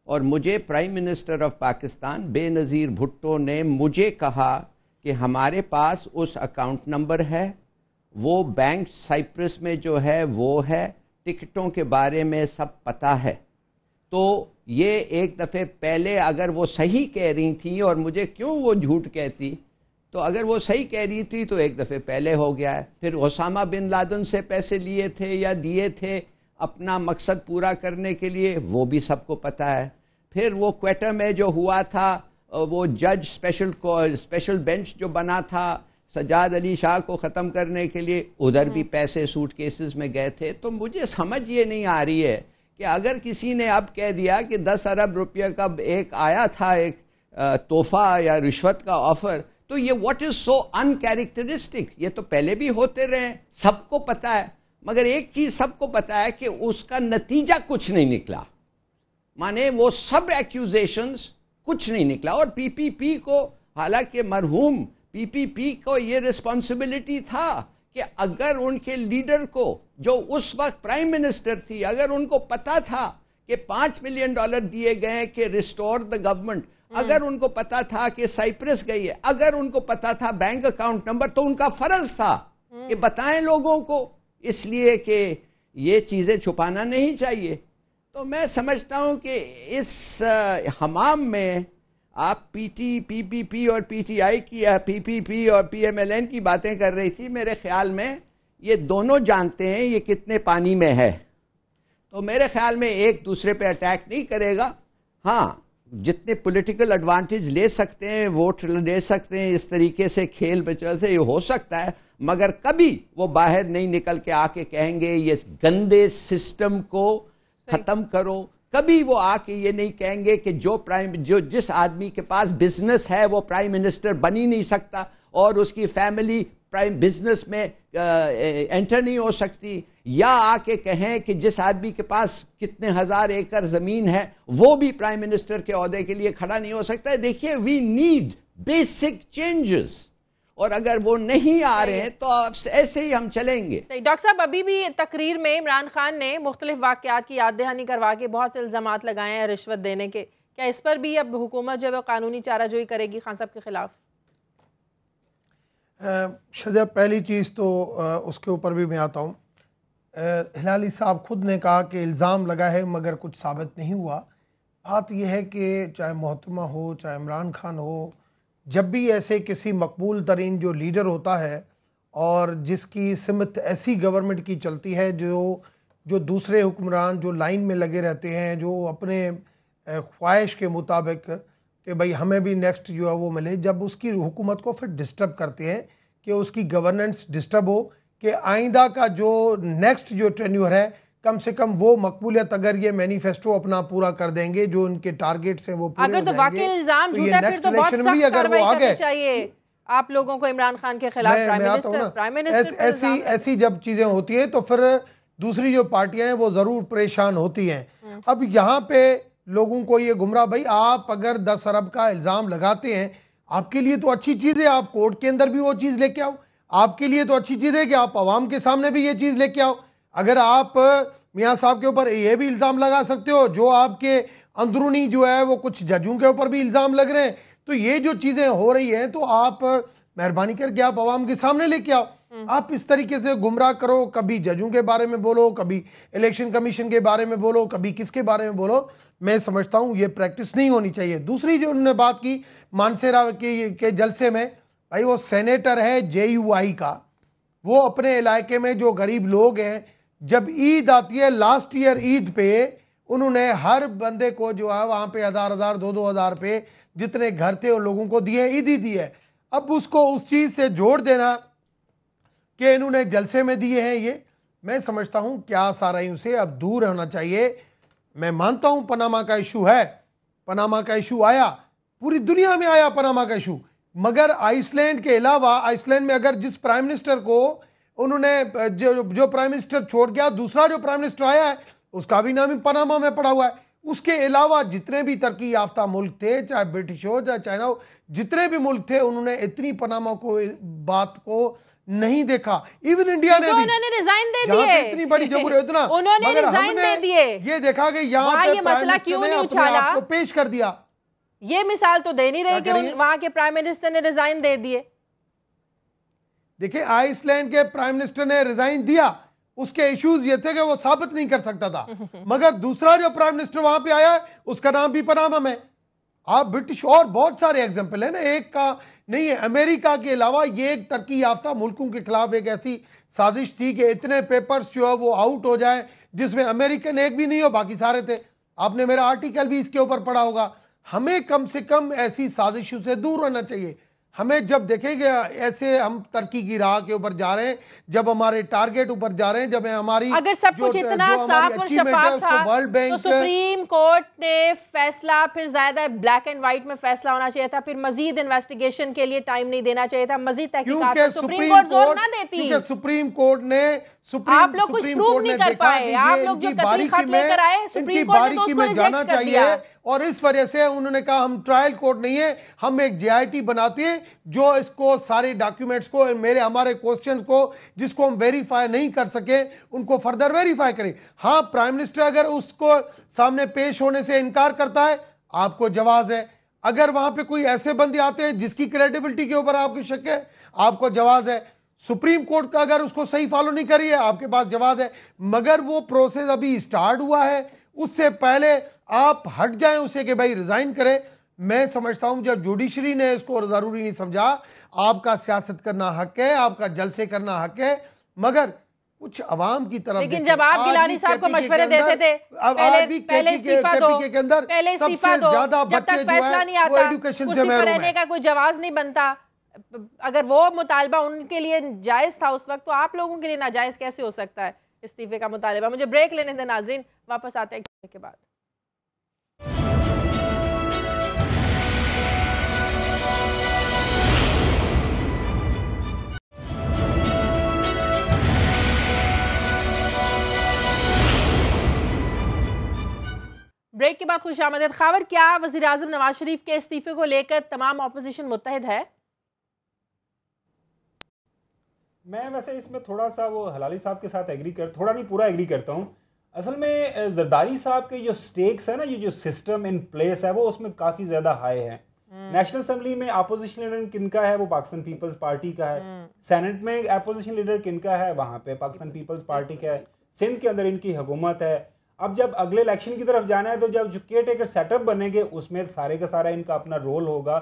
Speaker 5: और मुझे prime minister of Pakistan Benazir Bhutto ने मुझे कहा कि हमारे पास उस अकाउंट नंबर है, वो बैंक साइप्रस में जो है वो है, टिकटों के बारे में सब पता है। तो ये एक दफ़े पहले अगर वो सही कह रही थी, और मुझे क्यों वो झूठ कहती, तो अगर वो सही कह रही थी तो एक दफ़े पहले हो गया है। फिर ओसामा बिन लादेन से पैसे लिए थे या दिए थे अपना मकसद पूरा करने के लिए, वो भी सबको पता है। फिर वो क्वेटा में जो हुआ था, वो जज स्पेशल बेंच जो बना था सजाद अली शाह को ख़त्म करने के लिए, उधर भी पैसे सूट केसेस में गए थे। तो मुझे समझ ये नहीं आ रही है कि अगर किसी ने अब कह दिया कि 10 अरब रुपये का एक आया था एक तोहफा या रिश्वत का ऑफर, तो ये व्हाट इज सो अनकैरेक्टरिस्टिक, ये तो पहले भी होते रहे, सबको पता है। मगर एक चीज सबको पता है कि उसका नतीजा कुछ नहीं निकला, माने वो सब एक्यूजेशंस कुछ नहीं निकला। और PPP को, हालांकि मरहूम पीपीपी को ये रिस्पॉन्सिबिलिटी था कि अगर उनके लीडर को, जो उस वक्त प्राइम मिनिस्टर थी, अगर उनको पता था कि $5 मिलियन दिए गए कि रिस्टोर द गवर्नमेंट, अगर उनको पता था कि साइप्रस गई है, अगर उनको पता था बैंक अकाउंट नंबर, तो उनका फर्ज था कि बताएं लोगों को, इसलिए कि ये चीजें छुपाना नहीं चाहिए। तो मैं समझता हूं कि इस हमाम में आप पीपीपी और पीटीआई की, पीपीपी और पीएमएलएन की बातें कर रही थी। मेरे ख्याल में ये दोनों जानते हैं ये कितने पानी में है, तो मेरे ख्याल में एक दूसरे पे अटैक नहीं करेगा। हाँ, जितने पॉलिटिकल एडवांटेज ले सकते हैं, वोट ले सकते हैं, इस तरीके से खेल बचल से ये हो सकता है, मगर कभी वो बाहर नहीं निकल के आके कहेंगे ये गंदे सिस्टम को खत्म करो। कभी वो आके ये नहीं कहेंगे कि जो जिस आदमी के पास बिजनेस है वो प्राइम मिनिस्टर बन ही नहीं सकता और उसकी फैमिली प्राइम बिजनेस में एंटर नहीं हो सकती, या आके कहें कि जिस आदमी के पास कितने हजार एकड़ जमीन है वो भी प्राइम मिनिस्टर के ओहदे के लिए खड़ा नहीं हो सकता है। देखिए, वी नीड बेसिक चेंजेस, और अगर वो नहीं आ रहे हैं तो ऐसे ही हम चलेंगे।
Speaker 3: डॉक्टर साहब, अभी भी तकरीर में इमरान खान ने मुख्तलिफ वाक़यात की याद दहानी करवा के बहुत से इल्ज़ामात लगाए हैं रिश्वत देने के। क्या इस पर भी अब हुकूमत जो है वो कानूनी चाराजोई करेगी खान साहब के खिलाफ?
Speaker 6: शायद पहली चीज़ तो उसके ऊपर भी मैं आता हूँ। हिलाली साहब खुद ने कहा कि इल्ज़ाम लगा है मगर कुछ साबित नहीं हुआ। बात यह है कि चाहे मोहतरमा हो, चाहे इमरान खान हो, जब भी ऐसे किसी मकबूल तरीन जो लीडर होता है और जिसकी सिमत ऐसी गवर्नमेंट की चलती है जो दूसरे हुक्मरान जो लाइन में लगे रहते हैं, जो अपने ख्वाहिश के मुताबिक कि भाई हमें भी नेक्स्ट जो है वो मिले, जब उसकी हुकूमत को फिर डिस्टर्ब करते हैं कि उसकी गवर्नेंस डिस्टर्ब हो, कि आइंदा का जो नेक्स्ट जो टेन्योर है कम से कम वो मकबूलियत, अगर ये मैनिफेस्टो अपना पूरा कर देंगे, जो उनके टारगेट्स हैं वो पूरे
Speaker 3: अगर तो वाकई इल्जाम झूठा है, फिर तो बहुत सख्त कार्रवाई करनी चाहिए आप लोगों को इमरान खान के खिलाफ। प्राइम मिनिस्टर
Speaker 6: ऐसी जब चीजें होती हैं तो फिर दूसरी जो पार्टियां हैं वो जरूर परेशान होती हैं। अब यहाँ पे लोगों को ये गुमराह, भाई आप अगर 10 अरब का इल्जाम लगाते हैं, आपके लिए तो अच्छी चीज़ है, आप कोर्ट के अंदर भी वो चीज़ लेके आओ। आपके लिए तो अच्छी चीज़ है कि आप आवाम के सामने भी ये चीज़ लेके आओ। अगर आप मियाँ साहब के ऊपर ये भी इल्ज़ाम लगा सकते हो, जो आपके अंदरूनी जो है वो कुछ जजों के ऊपर भी इल्ज़ाम लग रहे हैं, तो ये जो चीज़ें हो रही हैं तो आप मेहरबानी करके आप आवाम के सामने लेके आओ। आप इस तरीके से गुमराह करो, कभी जजों के बारे में बोलो, कभी इलेक्शन कमीशन के बारे में बोलो, कभी किसके बारे में बोलो, मैं समझता हूँ ये प्रैक्टिस नहीं होनी चाहिए। दूसरी जो उन्होंने बात की मानसेरा के जलसे में, भाई वो सेनेटर है JUI का, वो अपने इलाके में जो गरीब लोग हैं, जब ईद आती है, लास्ट ईयर ईद पे उन्होंने हर बंदे को जो है वहाँ पे 1000 2-2 हज़ार पे जितने घर थे उन लोगों को दिए, ईद ही दी है। अब उसको उस चीज़ से जोड़ देना कि इन्होंने जलसे में दिए हैं, ये मैं समझता हूँ क्या साराइयों से अब दूर होना चाहिए। मैं मानता हूँ पनामा का इशू है, पनामा का इशू आया, पूरी दुनिया में आया पनामा का इशू, मगर आइसलैंड के अलावा, आइसलैंड में अगर जिस प्राइम मिनिस्टर को उन्होंने जो प्राइम मिनिस्टर छोड़ गया, दूसरा जो प्राइम मिनिस्टर आया है उसका भी नाम पनामा में पड़ा हुआ है। उसके अलावा जितने भी तरक्की याफ्ता मुल्क थे, चाहे ब्रिटिश हो चाहे चाइना हो, जितने भी मुल्क थे, उन्होंने इतनी पनामा को बात को नहीं देखा। इवन इंडिया ने भी
Speaker 3: उन्होंने रिजाइन दे दिए,
Speaker 6: इतनी बड़ी जमहूरियत इतना,
Speaker 3: उन्होंने रिजाइन दे दिए।
Speaker 6: ये देखा कि यहाँ पे प्राइम मिनिस्टर ने अपने आप को पेश कर दिया।
Speaker 3: ये मिसाल तो दे नहीं रहे कि वहां के प्राइम मिनिस्टर ने रिजाइन दे दिए।
Speaker 6: देखिए, आइसलैंड के प्राइम मिनिस्टर ने रिजाइन दिया, उसके इश्यूज ये थे कि वो साबित नहीं कर सकता था, मगर दूसरा जो प्राइम मिनिस्टर वहां पे आया उसका नाम भी पनामा में। आप ब्रिटिश और बहुत सारे एग्जांपल है ना, एक का नहीं है। अमेरिका के अलावा ये एक तरक्की याफ्ता मुल्कों के खिलाफ एक ऐसी साजिश थी कि इतने पेपर्स जो है वो आउट हो जाए, जिसमें अमेरिकन एक भी नहीं हो, बाकी सारे थे। आपने मेरा आर्टिकल भी इसके ऊपर पढ़ा होगा। हमें कम से कम ऐसी साजिशों से दूर रहना चाहिए। हमें जब देखेंगे ऐसे हम तरक्की की राह के ऊपर जा रहे हैं, जब हमारे टारगेट ऊपर जा रहे हैं, जब हमारी
Speaker 3: अगर सब कुछ इतना साफ और शफाफ था
Speaker 6: वर्ल्ड बैंक,
Speaker 3: तो सुप्रीम कोर्ट ने फैसला फिर ज्यादा ब्लैक एंड व्हाइट में फैसला होना चाहिए था, फिर मजीद इन्वेस्टिगेशन के लिए टाइम नहीं देना चाहिए था, मजीद तहकीकात। सुप्रीम कोर्ट जोर ना देती,
Speaker 6: क्योंकि सुप्रीम कोर्ट ने
Speaker 3: आप लोग कुछ प्रूव नहीं कर पाए। आप लोग जो कतई खत लेकर आए, सुप्रीम कोर्ट ने तो उसको रिजेक्ट कर दिया।
Speaker 6: और इस वजह से उन्होंने कहा हम ट्रायल कोर्ट नहीं है, हम एक JIT बनाते हैं जो इसको सारे डॉक्यूमेंट्स को हमारे क्वेश्चन को जिसको हम वेरीफाई नहीं कर सके उनको फर्दर वेरीफाई करें। हाँ, प्राइम मिनिस्टर अगर उसको सामने पेश होने से इनकार करता है, आपको जवाब है। अगर वहां पे कोई ऐसे बंदे आते हैं जिसकी क्रेडिबिलिटी के ऊपर आपकी शक है, आपको जवाब है। सुप्रीम कोर्ट का अगर उसको सही फॉलो नहीं करी है, आपके पास जवाब है। मगर वो प्रोसेस अभी स्टार्ट हुआ है, उससे पहले आप हट जाएं उससे कि भाई रिजाइन करें। मैं समझता हूं जब जुडिशरी ने इसको जरूरी नहीं समझा, आपका सियासत करना हक है, आपका जलसे करना हक है, मगर कुछ अवाम की तरफ।
Speaker 3: लेकिन जब आप गिलानी साहब को मशवरे देते थे पहले इस्तीफा दो, पहले इस्तीफा दो, जब तक फैसला नहीं आता कुर्सी पर रहने का कोई जवाब नहीं बनता, अगर वो मुतालबा उनके लिए जायज था उस वक्त, तो आप लोगों के लिए नाजायज कैसे हो सकता है इस्तीफे का मुतालबा? मुझे ब्रेक लेने दें नाज़रीन, वापस आते हैं के बाद। ब्रेक के बाद खुशामदीद। खबर, क्या वज़ीर आज़म नवाज शरीफ के इस्तीफे को लेकर तमाम ऑपोजिशन मुत्तहिद है?
Speaker 4: मैं वैसे इसमें थोड़ा सा वो हलाली साहब के साथ थोड़ा नहीं पूरा एग्री करता हूँ। असल में जरदारी साहब के जो स्टेक्स है ना, ये जो सिस्टम इन प्लेस है वो उसमें काफ़ी ज़्यादा हाई है। नेशनल असेंबली में अपोजिशन लीडर किनका है? वो पाकिस्तान पीपल्स पार्टी का है। सेनेट में अपोजिशन लीडर किनका है? वहाँ पे पाकिस्तान पीपल्स पार्टी का है। सिंध के अंदर इनकी हुकूमत है। अब जब अगले इलेक्शन की तरफ जाना है तो जब जो केयर टेकर सेटअप बनेंगे उसमें सारे का सारा इनका अपना रोल होगा।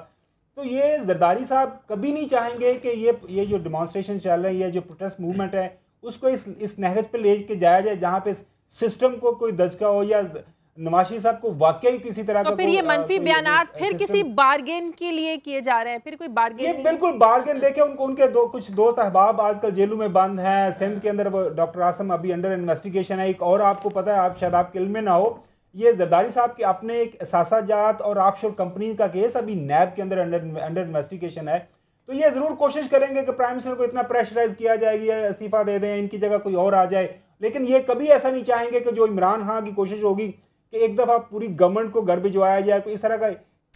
Speaker 4: तो ये जरदारी साहब कभी नहीं चाहेंगे कि ये जो डिमॉन्स्ट्रेशन चल रही है, जो प्रोटेस्ट मूवमेंट है, उसको इस नहज पे ले के जाया जाए जहाँ पे सिस्टम को कोई दचका हो या नवाज शरीफ साहब को वाकई किसी तरह का।
Speaker 3: तो फिर ये मनफी बयानात फिर किसी बार्गेन के लिए किए जा रहे हैं, फिर कोई बार्गेन?
Speaker 4: ये बिल्कुल बार्गेन। देखे उनके कुछ दोस्त अहबाब आजकल जेलों में बंद हैं। सिंध के अंदर डॉक्टर आसम अभी अंडर इन्वेस्टिगेशन है। एक और आपको पता है, आप शायद आपके इल्म में ना हो, ये जरदारी साहब के अपने एक सासाजात और ऑफशोर कंपनी का केस अभी नैब के अंदर अंडर इन्वेस्टिगेशन है। तो ये जरूर कोशिश करेंगे कि प्राइम मिनिस्टर को इतना प्रेशराइज किया जाएगी, इस्तीफा दे दें, इनकी जगह कोई और आ जाए। लेकिन ये कभी ऐसा नहीं चाहेंगे कि जो इमरान खान की कोशिश होगी कि एक दफ़ा पूरी गवर्नमेंट को घर भिजवाया जाए, कोई इस तरह का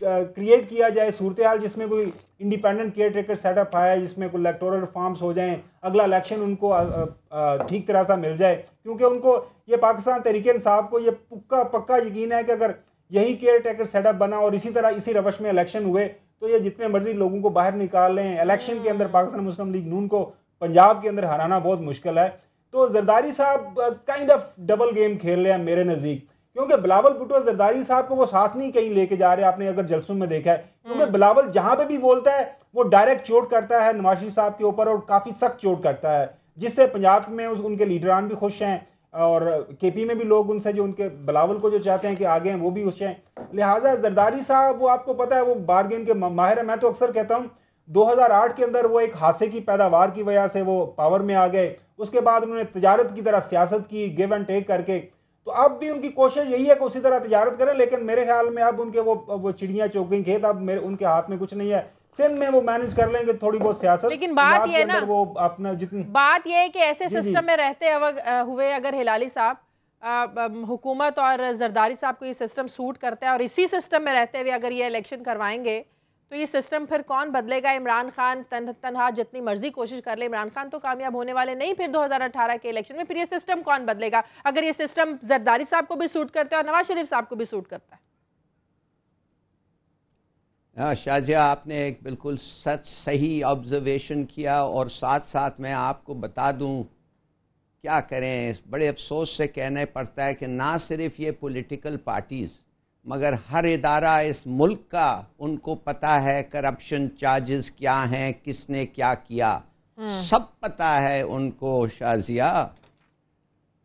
Speaker 4: क्रिएट किया जाए सूरत हाल जिसमें कोई इंडिपेंडेंट केयर टेकर सेटअप आए, जिसमें कोई इलेक्टोरल रिफॉर्म्स हो जाएं, अगला इलेक्शन उनको ठीक तरह से मिल जाए। क्योंकि उनको ये पाकिस्तान तहरीक इंसाफ को ये पक्का यकीन है कि अगर यही केयर टेकर सेटअप बना और इसी तरह इसी रवश में इलेक्शन हुए तो ये जितने मर्जी लोगों को बाहर निकाल लें, इलेक्शन के अंदर पाकिस्तान मुस्लिम लीग नून को पंजाब के अंदर हराना बहुत मुश्किल है। तो जरदारी साहब काइंड ऑफ डबल गेम खेल रहे हैं मेरे नज़दीक, क्योंकि बिलावल भुट्टो जरदारी साहब को वो साथ नहीं कहीं लेके जा रहे। आपने अगर जलसों में देखा है, क्योंकि बिलावल जहां पे भी बोलता है वो डायरेक्ट चोट करता है नवाज शरीफ साहब के ऊपर, और काफी सख्त चोट करता है, जिससे पंजाब में उनके लीडरान भी खुश हैं और केपी में भी लोग उनसे जो उनके बिलावल को जो चाहते हैं कि आगे हैं वो भी खुश हैं। लिहाजा जरदारी साहब वो आपको पता है वो बार्गेन के माहिर है। मैं तो अक्सर कहता हूँ 2008 के अंदर वो एक हादसे की पैदावार की वजह से वो पावर में आ गए। उसके बाद उन्होंने तिजारत की तरह सियासत की, गिव एंड टेक करके। तो अब भी उनकी कोशिश यही है कि उसी तरह तिजारत करें, लेकिन मेरे ख्याल में अब उनके वो चिड़ियाँ चौक गई खेत, अब उनके हाथ में कुछ नहीं है। सिंध में वो मैनेज कर लेंगे थोड़ी बहुत सियासत।
Speaker 3: लेकिन बात ये है ना,
Speaker 4: वो अपना जितनी
Speaker 3: बात ये है कि ऐसे सिस्टम में रहते हुए अगर हिलाली साहब हुकूमत और जरदारी साहब को ये सिस्टम सूट करता है और इसी सिस्टम में रहते हुए अगर ये इलेक्शन करवाएंगे तो ये सिस्टम फिर कौन बदलेगा? इमरान खान तनहा जितनी मर्जी कोशिश कर ले, इमरान खान तो कामयाब होने वाले नहीं फिर 2018 के इलेक्शन में। फिर ये सिस्टम कौन बदलेगा अगर ये सिस्टम जरदारी साहब को भी सूट करता है और नवाज शरीफ साहब को भी सूट करता है?
Speaker 5: शाजिया, आपने एक बिल्कुल सही ऑब्जर्वेशन किया, और साथ साथ मैं आपको बता दूं, क्या करें, बड़े अफसोस से कहना पड़ता है कि ना सिर्फ ये पॉलिटिकल पार्टीज़ मगर हर इदारा इस मुल्क का उनको पता है करप्शन चार्जेस क्या हैं, किसने क्या किया, सब पता है उनको शाजिया।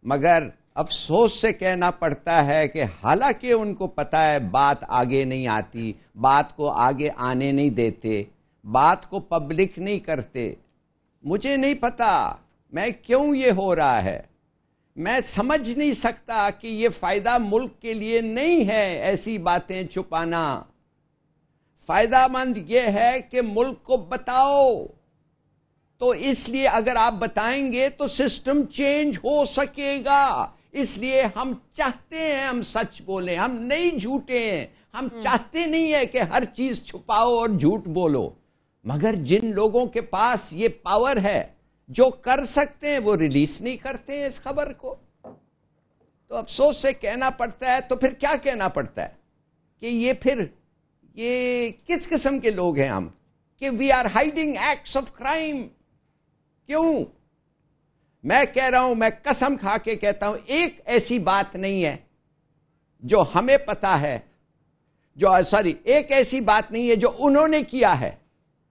Speaker 5: मगर अफसोस से कहना पड़ता है कि हालांकि उनको पता है बात आगे नहीं आती, बात को आगे आने नहीं देते, बात को पब्लिक नहीं करते। मुझे नहीं पता मैं क्यों ये हो रहा है, मैं समझ नहीं सकता कि ये फायदा मुल्क के लिए नहीं है ऐसी बातें छुपाना। फायदामंद ये है कि मुल्क को बताओ, तो इसलिए अगर आप बताएंगे तो सिस्टम चेंज हो सकेगा। इसलिए हम चाहते हैं हम सच बोलें, हम नहीं झूठे हैं, हम चाहते नहीं है कि हर चीज छुपाओ और झूठ बोलो। मगर जिन लोगों के पास ये पावर है, जो कर सकते हैं, वो रिलीज नहीं करते हैं इस खबर को। तो अफसोस से कहना पड़ता है। तो फिर क्या कहना पड़ता है कि ये किस किस्म के लोग हैं हम, कि we are hiding acts of crime. क्यों? मैं कह रहा हूं, मैं कसम खा के कहता हूं, एक ऐसी बात नहीं है जो हमें पता है, एक ऐसी बात नहीं है जो उन्होंने किया है,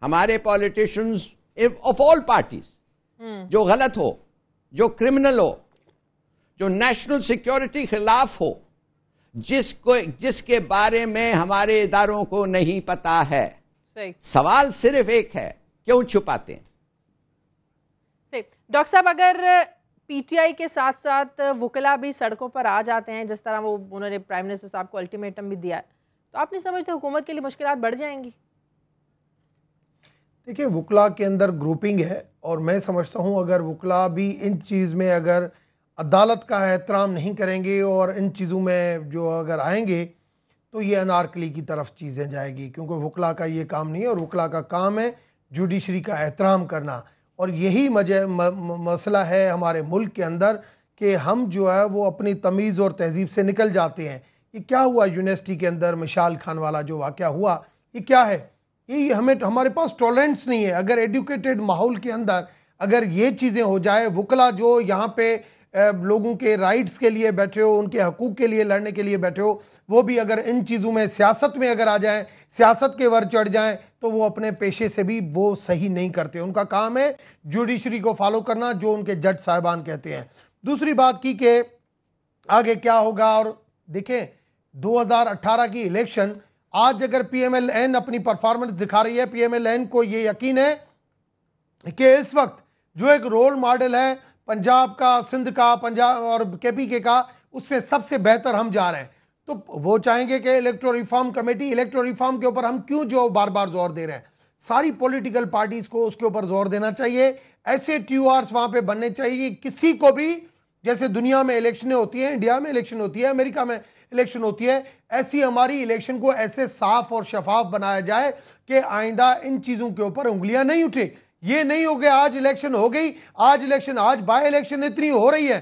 Speaker 5: हमारे पॉलिटिशियंस ऑफ ऑल पार्टीज, जो गलत हो, जो क्रिमिनल हो, जो नेशनल सिक्योरिटी खिलाफ हो, जिसके बारे में हमारे इदारों को नहीं पता है। सवाल सिर्फ एक है, क्यों छुपाते हैं?
Speaker 3: डॉक्टर साहब, अगर पीटीआई के साथ साथ वुकला भी सड़कों पर आ जाते हैं, जिस तरह उन्होंने प्राइम मिनिस्टर साहब को अल्टीमेटम भी दिया है, तो आप नहीं समझते हुकूमत के लिए मुश्किलात बढ़ जाएंगी?
Speaker 6: देखिए, वुकला के अंदर ग्रुपिंग है और मैं समझता हूं अगर वुकला भी इन चीज़ में अगर अदालत का एहतराम नहीं करेंगे और इन चीज़ों में जो अगर आएंगे तो ये अनारकली की तरफ चीज़ें जाएगी, क्योंकि वुकला का ये काम नहीं है और वुकला का काम है जुडिशरी का एहतराम करना। और यही मसला है हमारे मुल्क के अंदर कि हम जो है वो अपनी तमीज़ और तहजीब से निकल जाते हैं। ये क्या हुआ यूनिवर्सिटी के अंदर मिसाल खान वाला जो वाक़या हुआ, ये क्या है? ये हमारे पास टॉलरेंस नहीं है। अगर एजुकेटेड माहौल के अंदर अगर ये चीज़ें हो जाए, वुकला जो यहाँ पे लोगों के राइट्स के लिए बैठे हो, उनके हकूक़ के लिए लड़ने के लिए बैठे हो, वो भी अगर इन चीज़ों में सियासत में अगर आ जाएं, सियासत के वर चढ़ जाएं, तो वो अपने पेशे से भी वो सही नहीं करते। उनका काम है जुडिशरी को फॉलो करना, जो उनके जज साहिबान कहते हैं। दूसरी बात की कि आगे क्या होगा, और देखें 2018 की इलेक्शन, आज अगर पीएमएलएन अपनी परफॉर्मेंस दिखा रही है, पीएमएलएन को ये यकीन है कि इस वक्त जो एक रोल मॉडल है पंजाब का, सिंध का, पंजाब और केपीके का, उसमें सबसे बेहतर हम जा रहे हैं। तो वो चाहेंगे कि electoral reform committee, electoral reform के ऊपर हम क्यों जो बार बार जोर दे रहे हैं, सारी पॉलिटिकल पार्टीज को उसके ऊपर जोर देना चाहिए। ऐसे ट्यूआर्स वहां पे बनने चाहिए, किसी को भी, जैसे दुनिया में इलेक्शनें होती हैं, इंडिया में इलेक्शन होती है, अमेरिका में इलेक्शन होती है, ऐसी हमारी इलेक्शन को ऐसे साफ और शफाफ बनाया जाए कि आइंदा इन चीज़ों के ऊपर उंगलियां नहीं उठे। ये नहीं हो गया आज इलेक्शन हो गई, आज बाय इलेक्शन इतनी हो रही है,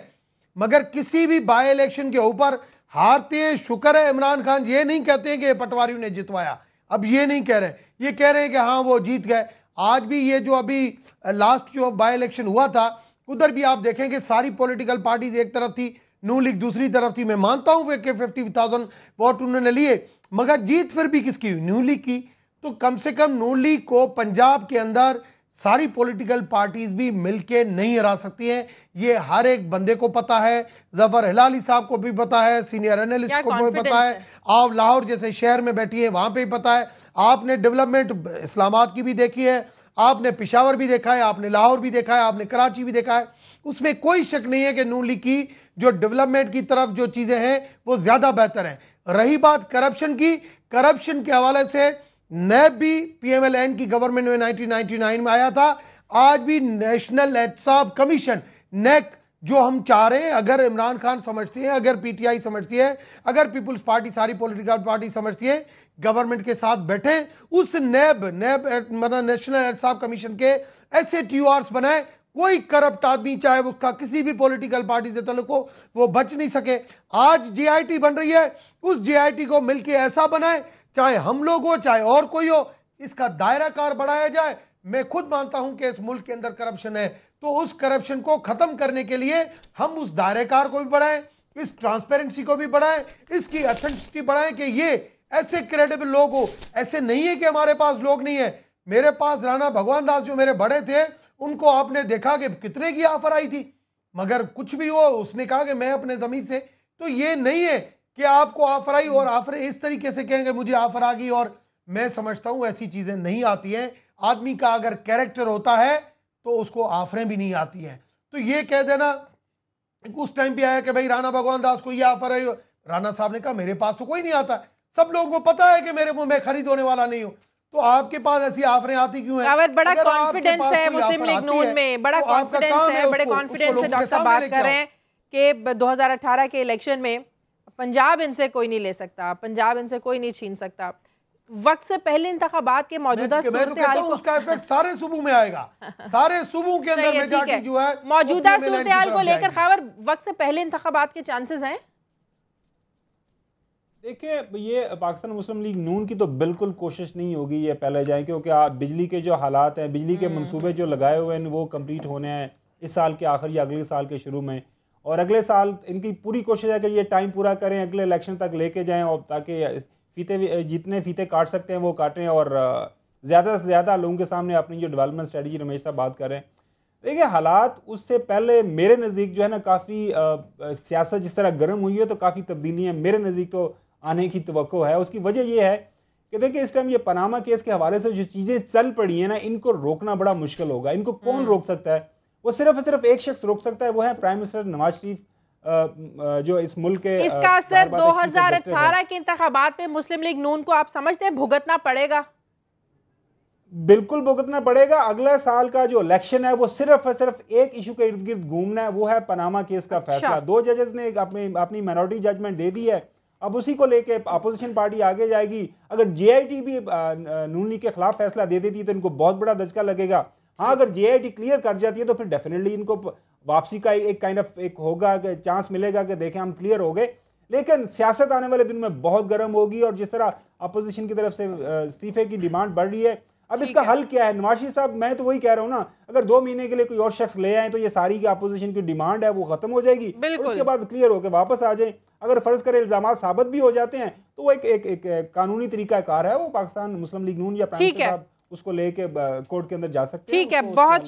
Speaker 6: मगर किसी भी बाय इलेक्शन के ऊपर हारते हैं, शुक्र है इमरान खान ये नहीं कहते हैं कि पटवारियों ने जितवाया, अब ये नहीं कह रहे, ये कह रहे हैं कि हाँ वो जीत गए। आज भी ये जो अभी लास्ट जो बाय इलेक्शन हुआ था, उधर भी आप देखेंगे सारी पॉलिटिकल पार्टीज एक तरफ थी, नू लीग दूसरी तरफ थी। मैं मानता हूं कि 50,000 वोट उन्होंने लिए, मगर जीत फिर भी किसकी हुई? नू लीग की। तो कम से कम नू लीग को पंजाब के अंदर सारी पॉलिटिकल पार्टीज भी मिलके नहीं हरा सकती हैं, ये हर एक बंदे को पता है, जफर हिलाली साहब को भी पता है, सीनियर एनालिस्ट को भी पता है, आप लाहौर जैसे शहर में बैठी है वहां पे भी पता है, आपने डेवलपमेंट इस्लामाबाद की भी देखी है, आपने पिशावर भी देखा है, आपने लाहौर भी देखा है, आपने कराची भी देखा है। उसमें कोई शक नहीं है कि नून लीग की जो डेवलपमेंट की तरफ जो चीजें हैं वो ज्यादा बेहतर है। रही बात करप्शन की, करप्शन के हवाले से नैब भी पीएमएलएन की गवर्नमेंट में 1999 में आया था, आज भी नेशनल एहतसाब कमीशन नेक जो हम चाह रहे हैं, अगर इमरान खान समझती है, अगर पीटीआई समझती है, अगर पीपुल्स पार्टी, सारी पॉलिटिकल पार्टी समझती है, गवर्नमेंट के साथ बैठे, उस नैब मतलब नेशनल एहतसाब कमीशन के ऐसे ट्यूआर्स बनाए, कोई करप्ट आदमी चाहे उसका किसी भी पॉलिटिकल पार्टी से ताल्लुक हो, वो बच नहीं सके। आज जीआईटी बन रही है, उस जीआईटी को मिलकर ऐसा बनाए, चाहे हम लोग हो चाहे और कोई हो, इसका दायरा कार बढ़ाया जाए। मैं खुद मानता हूं कि इस मुल्क के अंदर करप्शन है, तो उस करप्शन को खत्म करने के लिए हम उस दायरे कार को भी बढ़ाएं, इस ट्रांसपेरेंसी को भी बढ़ाएं, इसकी अथेंटिसिटी बढ़ाएं कि ये ऐसे क्रेडिबल लोग हो। ऐसे नहीं है कि हमारे पास लोग नहीं है, मेरे पास राणा भगवान दास जो मेरे बड़े थे, उनको आपने देखा कि कितने की ऑफर आई थी, मगर कुछ भी हो उसने कहा कि मैं अपने जमीन से। तो ये नहीं है कि आपको ऑफर आई और ऑफर इस तरीके से कहेंगे मुझे ऑफर आ गई, और मैं समझता हूं ऐसी चीजें नहीं आती हैं। आदमी का अगर कैरेक्टर होता है तो उसको ऑफरें भी नहीं आती हैं। तो ये कह देना, उस टाइम भी आया कि भाई राणा भगवान दास को ये ऑफर है, राणा साहब ने कहा मेरे पास तो कोई नहीं आता, सब लोगों को पता है कि मेरे मुंह में खरीद होने वाला नहीं हूं, तो आपके पास ऐसी ऑफरें आती क्यों है?
Speaker 3: बड़ा कॉन्फिडेंस है मुस्लिम लीग नून में, बड़ा कॉन्फिडेंस है, बड़े कॉन्फिडेंस से डॉक्टर साहब बात कर रहे हैं कि 2018 के इलेक्शन में पंजाब इनसे कोई नहीं ले सकता, पंजाब इनसे कोई नहीं छीन सकता। वक्त से पहले इंतखाबात के मौजूदा सूरत-ए-हाल को
Speaker 6: उसका इफेक्ट सारे सूबों में आएगा, सारे सूबों के अंदर मेजॉरिटी जो है
Speaker 3: मौजूदा सूरत-ए-हाल को लेकर खबर वक्त से पहले इंतखाबात के चांसेस हैं।
Speaker 4: देखिए, ये पाकिस्तान मुस्लिम लीग नून की तो बिल्कुल कोशिश नहीं होगी ये पहले जाए, क्योंकि आप बिजली के जो हालात हैं, बिजली के मंसूबे जो लगाए हुए हैं वो कंप्लीट होने हैं इस साल के आखिर या अगले साल के शुरू में, और अगले साल इनकी पूरी कोशिश है कि ये टाइम पूरा करें, अगले इलेक्शन तक लेके जाएं, और ताकि जितने फीते काट सकते हैं वो काटें और ज़्यादा से ज़्यादा लोगों के सामने अपनी जो डेवलपमेंट स्ट्रेटजी रमेश साहब बात करें। देखिए, हालात उससे पहले मेरे नज़दीक जो है ना काफ़ी सियासत जिस तरह गर्म हुई है तो काफ़ी तब्दीलियाँ मेरे नज़दीक तो आने की तवक्को है। उसकी वजह यह है कि देखिए इस टाइम ये पनामा केस के हवाले से जो चीज़ें चल पड़ी हैं ना, इनको रोकना बड़ा मुश्किल होगा। इनको कौन रोक सकता है? वो सिर्फ एक शख्स रोक सकता है, वो है प्राइम मिनिस्टर नवाज शरीफ, जो इस मुल्क के
Speaker 3: इसका असर 2018 के इंतखाबात में मुस्लिम लीग नून को आप समझते हैं भुगतना पड़ेगा?
Speaker 4: बिल्कुल भुगतना पड़ेगा। अगला साल का जो इलेक्शन है वो सिर्फ एक इशू के इर्द गिर्द घूमना है, वो है पनामा केस का फैसला। 2 जजेस ने अपनी माइनॉरिटी जजमेंट दे दी है, अब उसी को लेके अपोजिशन पार्टी आगे जाएगी। अगर जेआईटी भी नून लीग के खिलाफ फैसला दे देती है तो इनको बहुत बड़ा धचका लगेगा। हाँ, अगर जेआईटी क्लियर कर जाती है तो फिर डेफिनेटली इनको वापसी का एक काइंड ऑफ एक होगा कि चांस मिलेगा कि देखें हम क्लियर हो गए। लेकिन सियासत आने वाले दिन में बहुत गर्म होगी, और जिस तरह अपोजिशन की तरफ से इस्तीफे की डिमांड बढ़ रही है, अब इसका हल क्या है? नवाज शरीफ साहब, मैं तो वही कह रहा हूँ ना, अगर 2 महीने के लिए कोई और शख्स ले आए तो ये सारी की अपोजिशन की डिमांड है वो खत्म हो जाएगी, और उसके बाद क्लियर होकर वापस आ जाए। अगर फर्ज करें इल्जामात साबित भी हो जाते हैं तो वो एक कानूनी तरीका कार है, वो पाकिस्तान मुस्लिम लीग नून या प्राइम मिनिस्टर साहब उसको लेके कोर्ट के अंदर जा सकते हैं।
Speaker 3: ठीक है, बहुत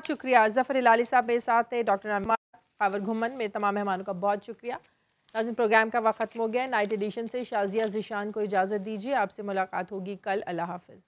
Speaker 3: शुक्रिया जफर इलाली साहब मेरे साथ थे, डॉक्टर अनवर कावर घुमन में तमाम मेहमानों का बहुत शुक्रिया। नाज़रीन, प्रोग्राम का वक्त खत्म हो गया। नाइट एडिशन से शाजिया ज़िशान को इजाज़त दीजिए, आपसे मुलाकात होगी कल। अल्लाह हाफ़िज़।